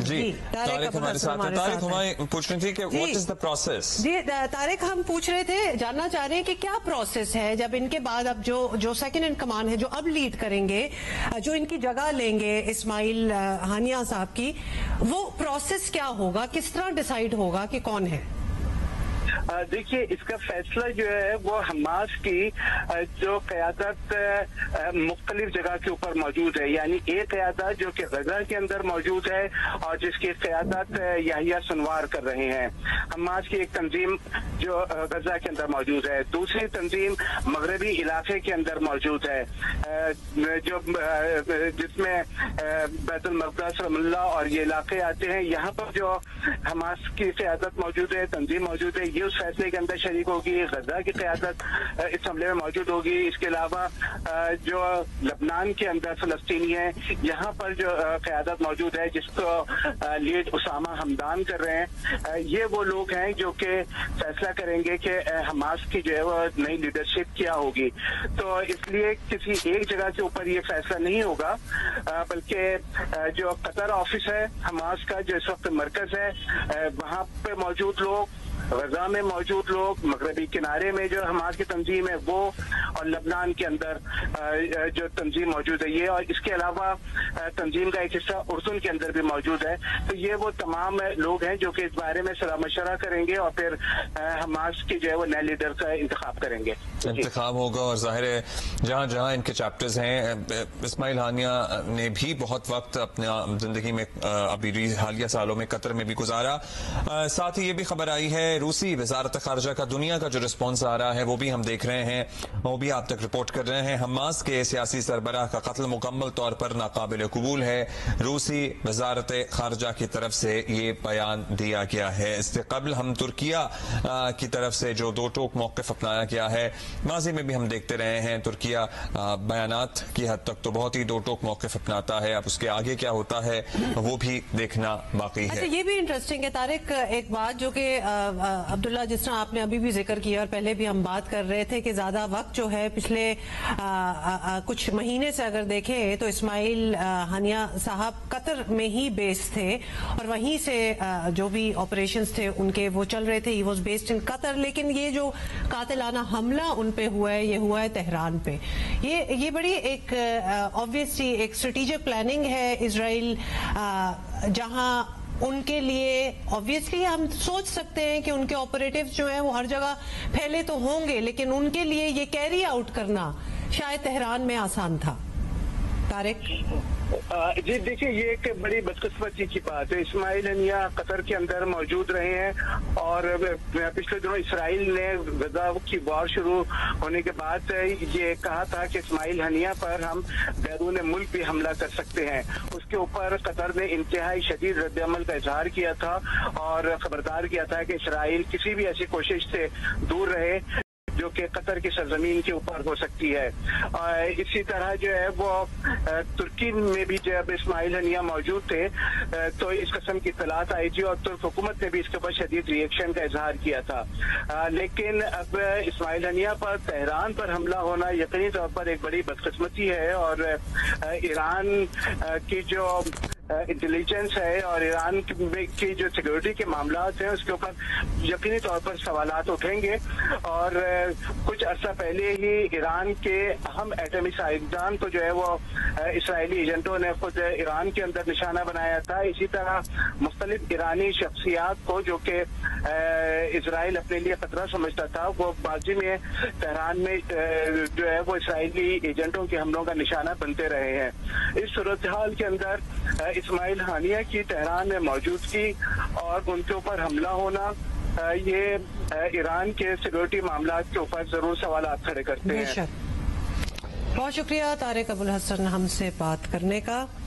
جی طارق ہمارے ساتھ ہیں. طارق ہمیں پوچھ رہی تھی کہ واٹ از دا پروسیس. جی طارق ہم پوچھ رہے تھے، جاننا چاہ رہے ہیں کہ کیا پروسیس ہے جب ان کے بعد اب جو سیکنڈ ان کمان ہے، جو اب لیڈ کریں گے، جو ان کی جگہ لیں گے اسماعیل ہانیہ صاحب کی، وہ پروسیس کیا ہوگا، کس طرح ڈیسائیڈ ہوگا کہ کون ہے؟ دیکھیے اس کا فیصلہ جو ہے وہ حماس کی جو قیادت مختلف جگہ کے اوپر موجود ہے، یعنی ایک قیادت جو کہ غزہ کے اندر موجود ہے اور جس کی قیادت یحییٰ سنوار کر رہے ہیں. حماس کی ایک تنظیم جو غزہ کے اندر موجود ہے، دوسری تنظیم مغربی علاقے کے اندر موجود ہے جو جس میں بیت المقدس رام اللہ اور یہ علاقے آتے ہیں. یہاں پر جو حماس کی قیادت موجود ہے، تنظیم موجود ہے، یہ اس فیصلے کے اندر شریک ہوگی. غزہ کی قیادت اس حملے میں موجود ہوگی. اس کے علاوہ جو لبنان کے اندر فلسطینی ہیں، یہاں پر جو قیادت موجود ہے جس کو لیڈ اسامہ حمدان کر رہے ہیں، یہ وہ لوگ ہیں جو کہ فیصلہ کریں گے کہ حماس کی جو ہے وہ نئی لیڈرشپ کیا ہوگی. تو اس لیے کسی ایک جگہ کے اوپر یہ فیصلہ نہیں ہوگا، بلکہ جو قطر آفس ہے حماس کا، جو اس وقت مرکز ہے، وہاں پہ موجود لوگ، غزہ میں موجود لوگ، مغربی کنارے میں جو حماس کی تنظیم ہے وہ، اور لبنان کے اندر جو تنظیم موجود ہے یہ، اور اس کے علاوہ تنظیم کا ایک حصہ اردن کے اندر بھی موجود ہے. تو یہ وہ تمام لوگ ہیں جو کہ اس بارے میں صلاح مشورہ کریں گے اور پھر حماس کی جو ہے وہ نئے لیڈر کا انتخاب کریں گے. انتخاب ہوگا اور ظاہر ہے جہاں جہاں ان کے چیپٹرز ہیں، اسماعیل ہانیہ نے بھی بہت وقت اپنا زندگی میں ابھی حالیہ سالوں میں قطر میں بھی گزارا. ساتھ ہی یہ بھی خبر آئی ہے روسی وزارت خارجہ کا دنیا کا جو رسپانس آ رہا ہے وہ بھی ہم دیکھ رہے ہیں، وہ بھی آپ تک رپورٹ کر رہے ہیں. حماس کے سیاسی سربراہ کا قتل مکمل طور پر ناقابل قبول ہے. روسی وزارت خارجہ کی طرف سے یہ بیان دیا گیا ہے. اس سے قبل ہم ترکیہ کی طرف سے جو دو ٹوک موقف اپنایا گیا ہے، ماضی میں بھی ہم دیکھتے رہے ہیں ترکیہ بیانات کی حد تک تو بہت ہی دو ٹوک موقف اپناتا ہے. اب اس کے آگے کیا ہوتا ہے وہ بھی دیکھنا باقی ہے. یہ بھی انٹرسٹنگ ہے طارق، ایک بات جو کہ عبداللہ جس طرح آپ نے ابھی بھی ذکر کیا اور پہلے بھی ہم بات کر رہے تھے کہ زیادہ وقت جو ہے پچھلے کچھ مہینے سے اگر دیکھیں تو اسماعیل ہانیہ صاحب قطر میں ہی بیس تھے اور وہیں سے جو بھی آپریشنز تھے ان کے وہ چل رہے تھے. ہی واز بیسڈ ان قطر، لیکن یہ جو قاتلانہ حملہ ان پہ ہوا ہے یہ ہوا ہے تہران پہ. یہ بڑی ایک آبویسلی ایک اسٹریٹجک پلاننگ ہے اسرائیل، جہاں ان کے لیے آبویسلی ہم سوچ سکتے ہیں کہ ان کے آپریٹیوز جو ہیں وہ ہر جگہ پھیلے تو ہوں گے، لیکن ان کے لیے یہ کیری آؤٹ کرنا شاید تہران میں آسان تھا. طارق جی دیکھیے یہ ایک بڑی بدقسمتی کی بات ہے. اسماعیل ہانیہ قطر کے اندر موجود رہے ہیں اور پچھلے دنوں اسرائیل نے غزہ کی وار شروع ہونے کے بعد یہ کہا تھا کہ اسماعیل ہانیہ پر ہم بیرون ملک بھی حملہ کر سکتے ہیں. اس کے اوپر قطر نے انتہائی شدید رد عمل کا اظہار کیا تھا اور خبردار کیا تھا کہ اسرائیل کسی بھی ایسی کوشش سے دور رہے جو کہ قطر کی سرزمین کے اوپر ہو سکتی ہے. اسی طرح جو ہے وہ ترکی میں بھی جب اسماعیل ہانیہ موجود تھے تو اس قسم کی اطلاعات آئی تھی اور ترک حکومت نے بھی اس کے اوپر شدید ری ایکشن کا اظہار کیا تھا. لیکن اب اسماعیل ہانیہ پر تہران پر حملہ ہونا یقینی طور پر ایک بڑی بدقسمتی ہے اور ایران کی جو انٹیلیجنس ہے اور ایران کی جو سیکورٹی کے معاملات ہیں اس کے اوپر یقینی طور پر سوالات اٹھیں گے. اور کچھ عرصہ پہلے ہی ایران کے اہم ایٹمی سائنسدان کو جو ہے وہ اسرائیلی ایجنٹوں نے خود ایران کے اندر نشانہ بنایا تھا. اسی طرح مختلف ایرانی شخصیات کو جو کہ اسرائیل اپنے لیے خطرہ سمجھتا تھا وہ ماضی میں تہران میں جو ہے وہ اسرائیلی ایجنٹوں کے حملوں کا نشانہ بنتے رہے ہیں. اس صورتحال کے اندر اسماعیل ہانیہ کی تہران میں موجودگی اور ان کے اوپر حملہ ہونا یہ ایران کے سیکورٹی معاملات کے اوپر ضرور سوالات کھڑے کرتے ہیں. بہت شکریہ طارق ابوالحسن ہم سے بات کرنے کا.